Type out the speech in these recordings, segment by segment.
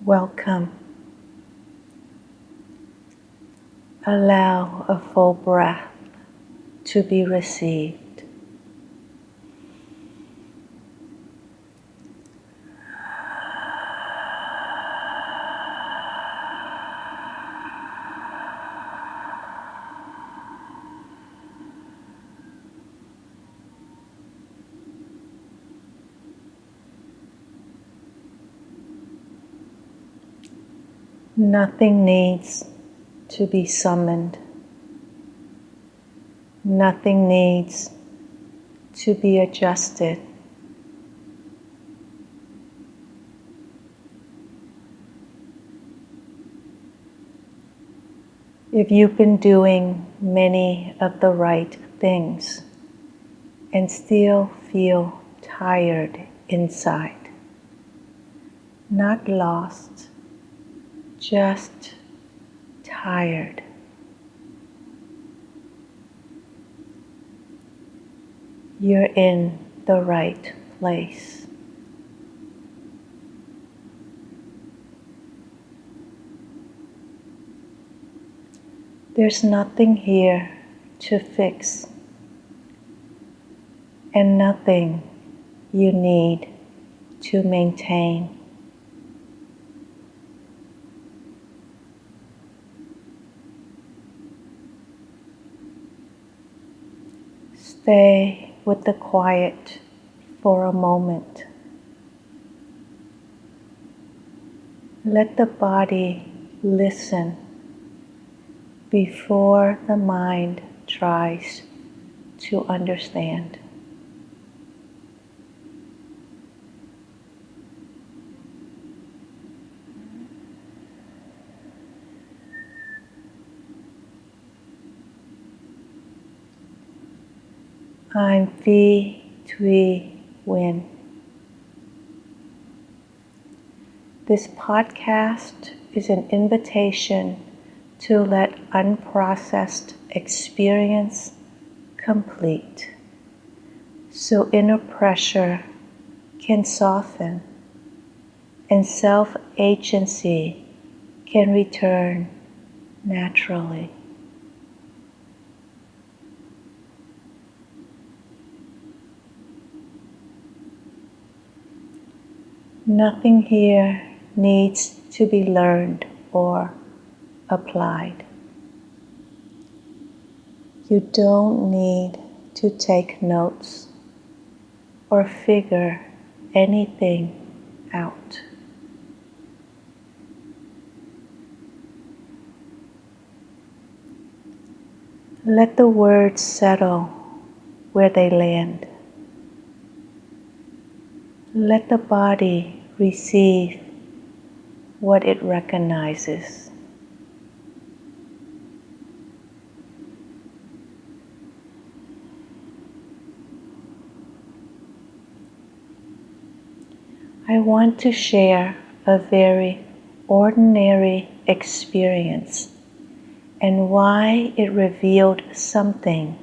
Welcome. Allow a full breath to be received. Nothing needs to be summoned. Nothing needs to be adjusted. If you've been doing many of the right things and still feel tired inside, not lost, just tired, you're in the right place. There's nothing here to fix and nothing you need to maintain. Stay with the quiet for a moment. Let the body listen before the mind tries to understand. I'm Phi Thuy Nguyen. This podcast is an invitation to let unprocessed experience complete, so inner pressure can soften and self-agency can return naturally. Nothing here needs to be learned or applied. You don't need to take notes or figure anything out. Let the words settle where they land. Let the body receive what it recognizes. I want to share a very ordinary experience and why it revealed something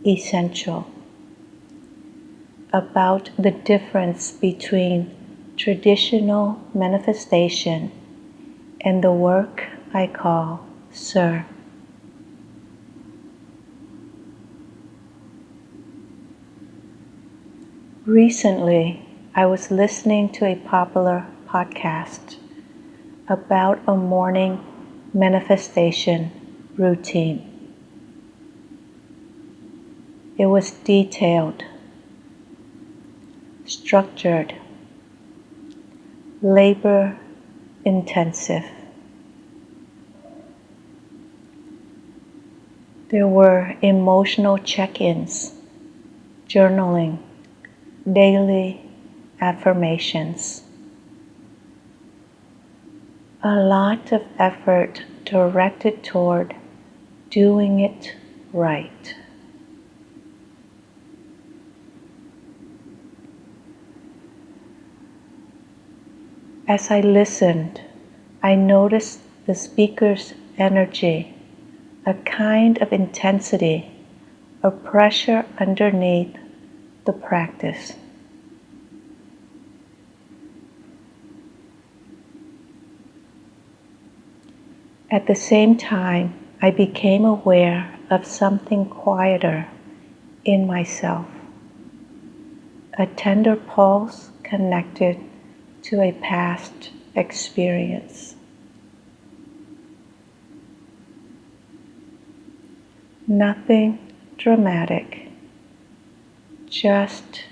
essential about the difference between traditional manifestation and the work I call CERR. Recently, I was listening to a popular podcast about a morning manifestation routine. It was detailed, structured, labor-intensive. There were emotional check-ins, journaling, daily affirmations. A lot of effort directed toward doing it right. As I listened, I noticed the speaker's energy, a kind of intensity, a pressure underneath the practice. At the same time, I became aware of something quieter in myself, a tender pulse connected to a past experience. Nothing dramatic, just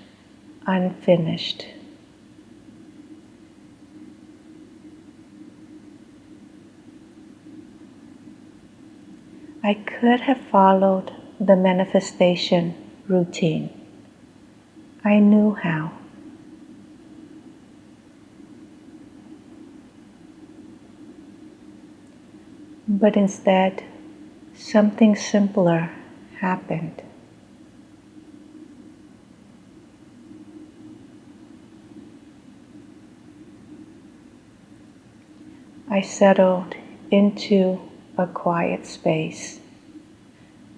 unfinished. I could have followed the manifestation routine. I knew how. But instead, something simpler happened. I settled into a quiet space,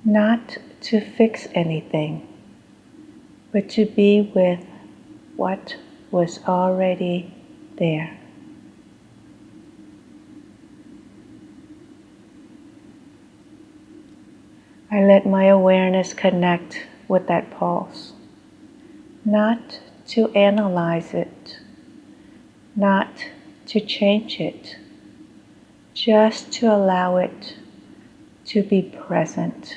not to fix anything, but to be with what was already there. I let my awareness connect with that pulse, not to analyze it, not to change it, just to allow it to be present.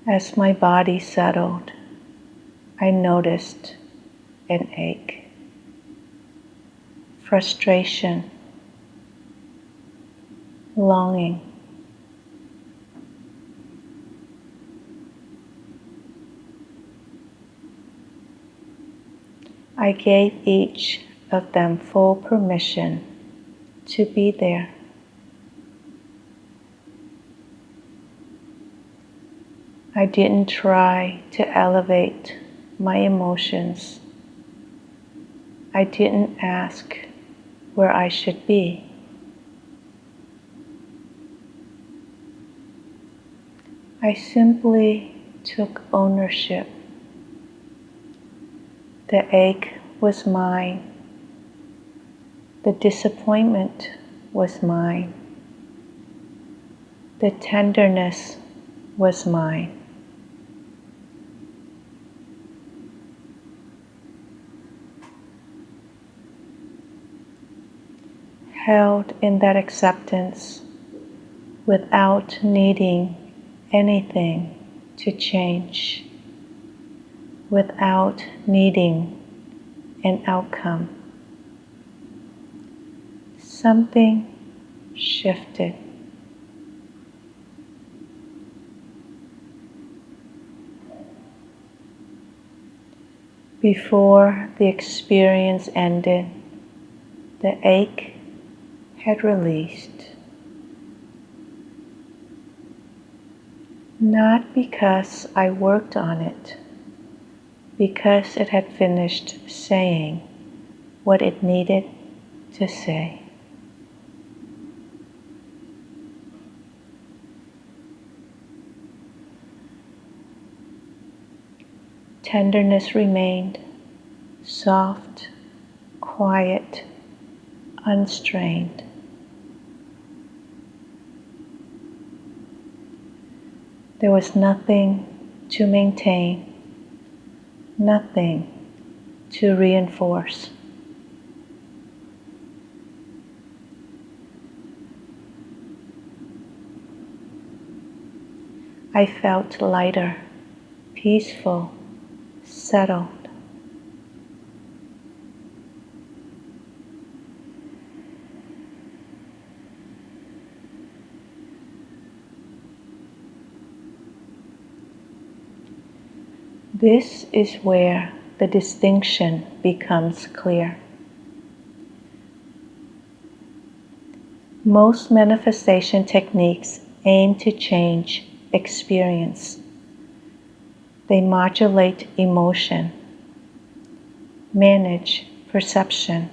As my body settled, I noticed an ache, frustration, longing. I gave each of them full permission to be there. I didn't try to elevate my emotions. I didn't ask where I should be. I simply took ownership. The ache was mine. The disappointment was mine. The tenderness was mine. Held in that acceptance without needing anything to change, without needing an outcome. Something shifted. Before the experience ended, the ache had released. Not because I worked on it, because it had finished saying what it needed to say. Tenderness remained, soft, quiet, unstrained. There was nothing to maintain, nothing to reinforce. I felt lighter, peaceful, settled. This is where the distinction becomes clear. Most manifestation techniques aim to change experience. They modulate emotion, manage perception,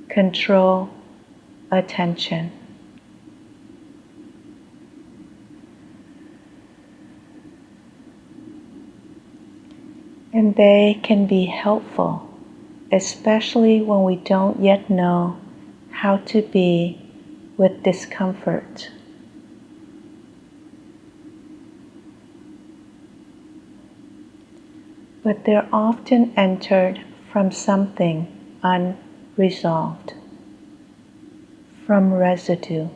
control attention. And they can be helpful, especially when we don't yet know how to be with discomfort. But they're often entered from something unresolved, from residue.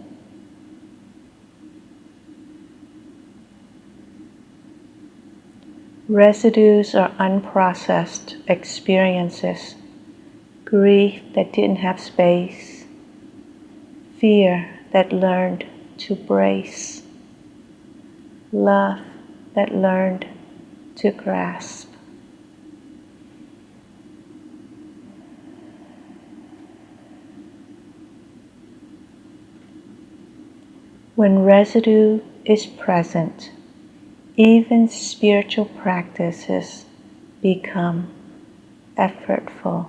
Residues are unprocessed experiences, grief that didn't have space, fear that learned to brace, love that learned to grasp. When residue is present, even spiritual practices become effortful.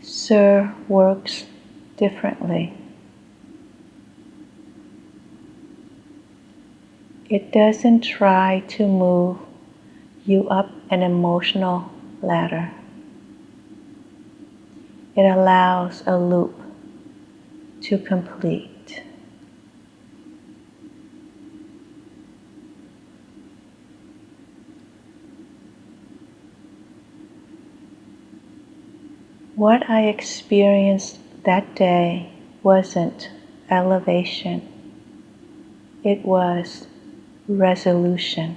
CERR works differently. It doesn't try to move you up an emotional ladder. It allows a loop to complete. What I experienced that day wasn't elevation, it was resolution.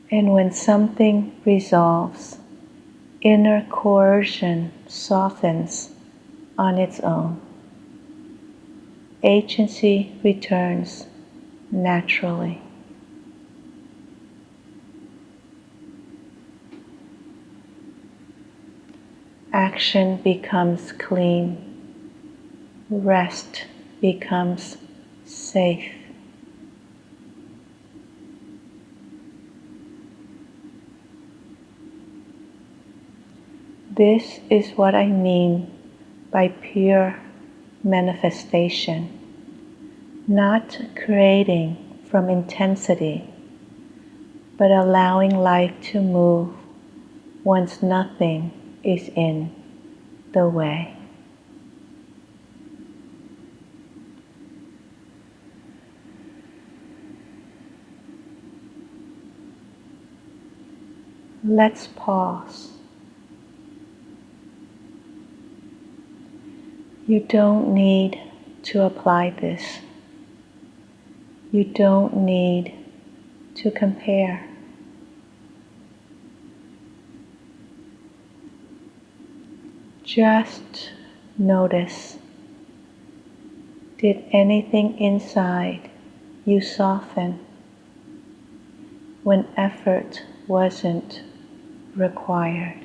And when something resolves, inner coercion softens on its own. Agency returns naturally. Action becomes clean. Rest becomes safe. This is what I mean by pure manifestation, not creating from intensity, but allowing life to move once nothing is in the way. Let's pause. You don't need to apply this. You don't need to compare. Just notice. Did anything inside you soften when effort wasn't required?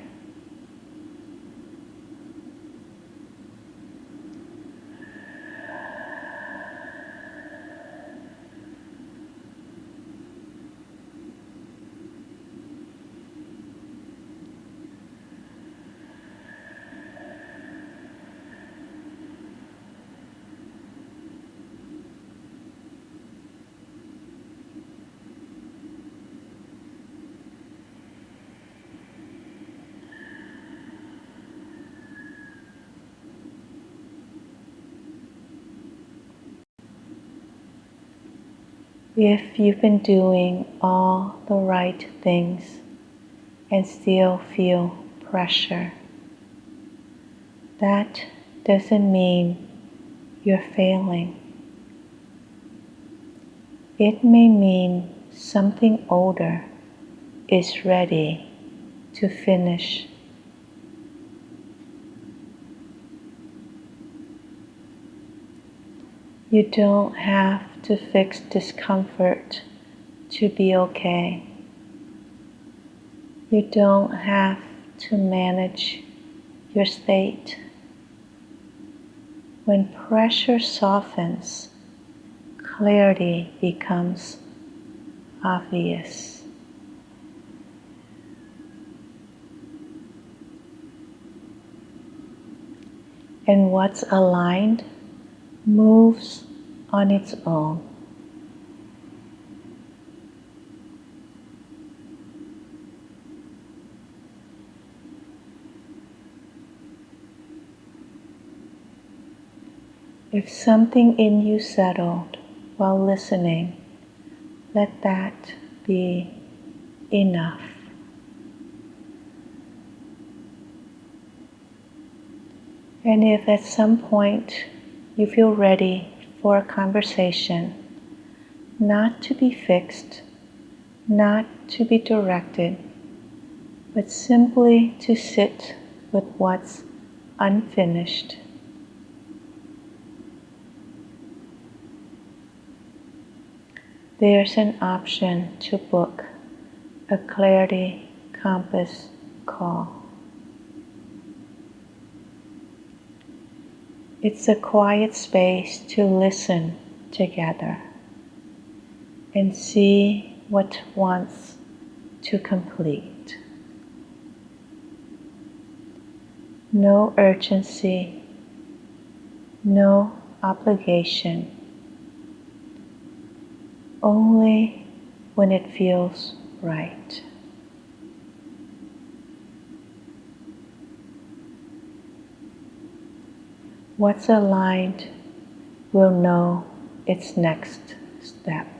If you've been doing all the right things and still feel pressure, that doesn't mean you're failing. It may mean something older is ready to finish. You don't have to fix discomfort to be okay. You don't have to manage your state. When pressure softens, clarity becomes obvious. and what's aligned moves on its own. If something in you settled while listening, let that be enough. And if at some point you feel ready for a conversation, not to be fixed, not to be directed, but simply to sit with what's unfinished, there's an option to book a Clarity Compass call. It's a quiet space to listen together and see what wants to complete. No urgency, no obligation, only when it feels right. What's aligned will know its next step.